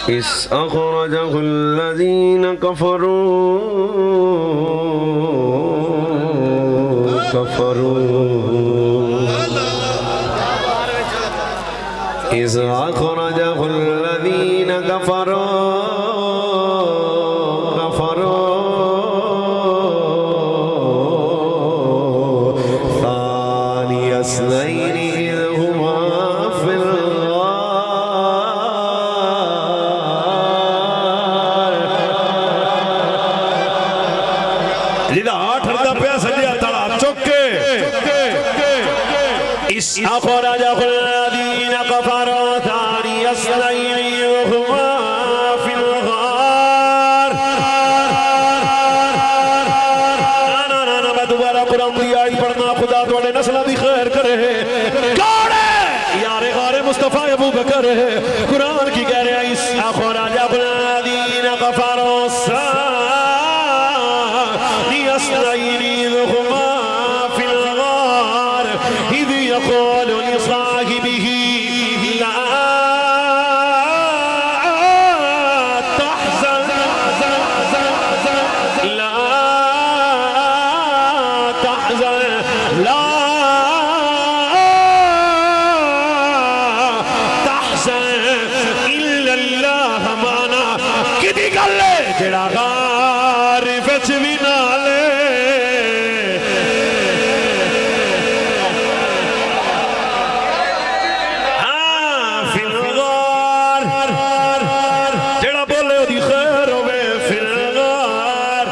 إذ أخرجه الذين إذ أخرجه الذين كفروا ثاني اثنين إذ هما في الغار जिदा आठ रदा पे सजिया तड़ा चौके इस अखरजह الذين كفروا ثاني اثنين إذ هما في الغار ना मैं दोबारा कुरान की आयत पढ़ना खुदा तुम्हारे नस्लों की खैर करे कौन है यार गारे मुस्तफा अबू बकर है कुरान की कह रहे हैं इस अखरजह الذين كفروا ثاني اثنين إذ هما في الغار إذ يقول لصاحبه لا تحزن لا تحزن لا تحزن إلا الله معنا किदी गल है जेड़ा गार विच भी नाले हाँ फिल गार जेड़ा बोले ओदी खैर होवे फिल गार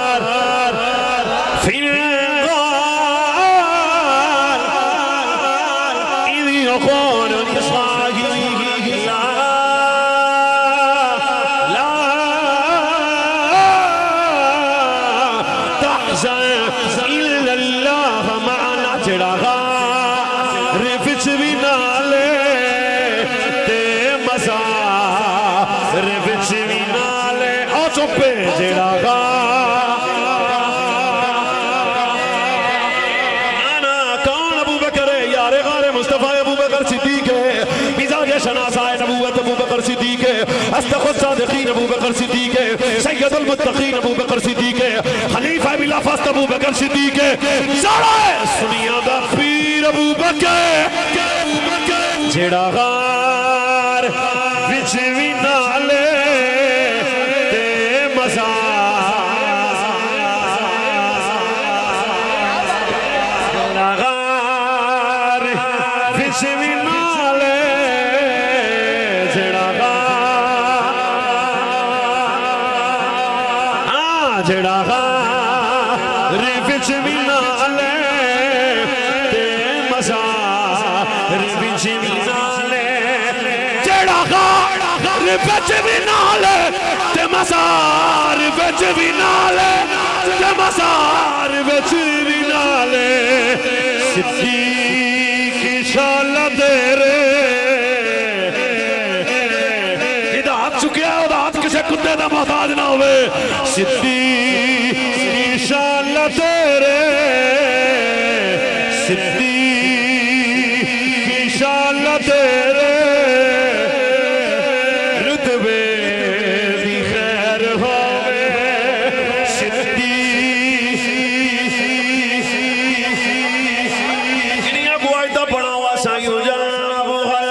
إذ يقول لصاحبه لا تحزن إلا الله معنا जेड़ा गार विच भी नाले ते मज़ार विच भी नाले ओ चुप्पे जेड़ा गार ना कौन अबू बकर है यार गारे मुस्तफा अबू बकर सिद्दीक है मिजाज शनासाए नबूवत अबू बकर सिद्दीक है अस्दक़ुस सादिक़ीन अबू बकर सिद्दीक है सय्यदुल मुत्तक़ीन अबू बकर सिद्दीक है खलीफा बिला फस्त अबू बकर सिद्दीक है सारा सुनिया दा पीर अबू बकर जेड़ा गार विच भी नाले ते मज़ार गार विच भी नाले जेड़ा जेड़ा गार विच भी नाले ते मज़ार विच भी नाले जेड़ा गार विच भी नाले ते मज़ार विच भी नाले ते मज़ार विच भी नाले सिद्दीक शाला तेरे इदा हाथ चुकिया ओदा हाथ किसी कुत्ते दा मोहताज ना होवे सिद्दीक शाला तेरे सिद्दीक शाला तेरे रुतबे दी खैर होवे सिद्दीक इन्हीं बुआई दा बना हुआ सायूं जानबो है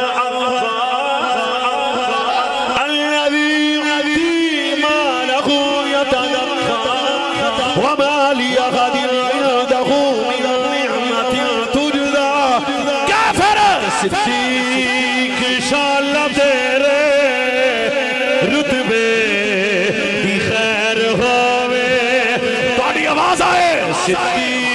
وما لي غد عنده من نعمة تجزى كافر सिद्दीक शाला तेरे रुतबे दी खैर होवे तुहाडी आवाज आए सिद्दीक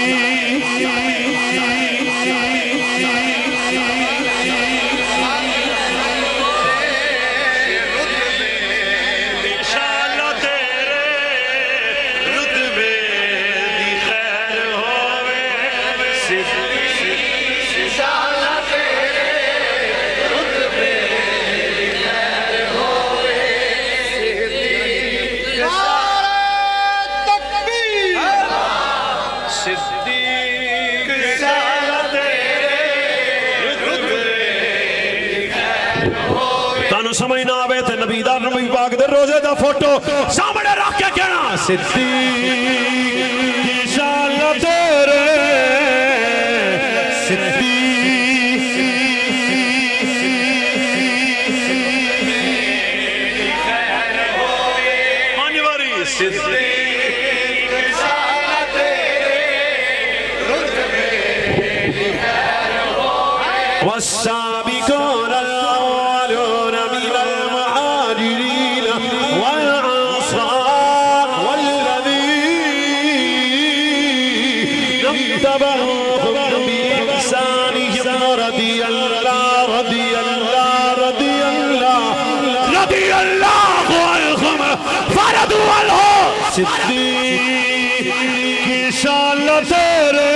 नबी पाक दे रोजे दा फोटो सामने रख के कहना सिद्दीक की शान तेरे والسابقون الأولون من المهاجرين والأنصار والذين اتبعوهم بإحسانهم رضي الله عنهم فرضوا عنه صديق की शान तेरे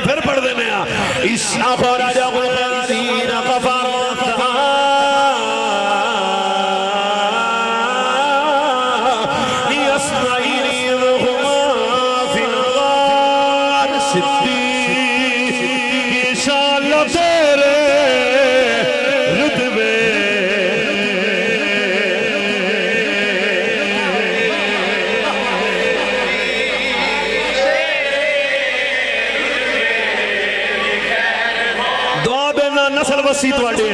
फिर पढ़ देने इस नस्ल वसी तुहाडे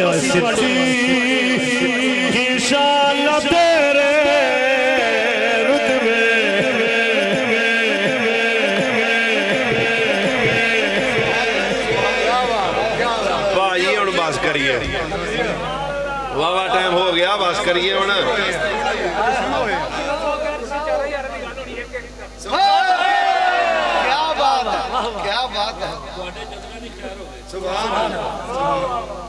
की शान तेरे रुतबे भाई हुण बस करिए वावा टाइम हो गया बस करिए हुण क्या बात है सुभान अल्लाह।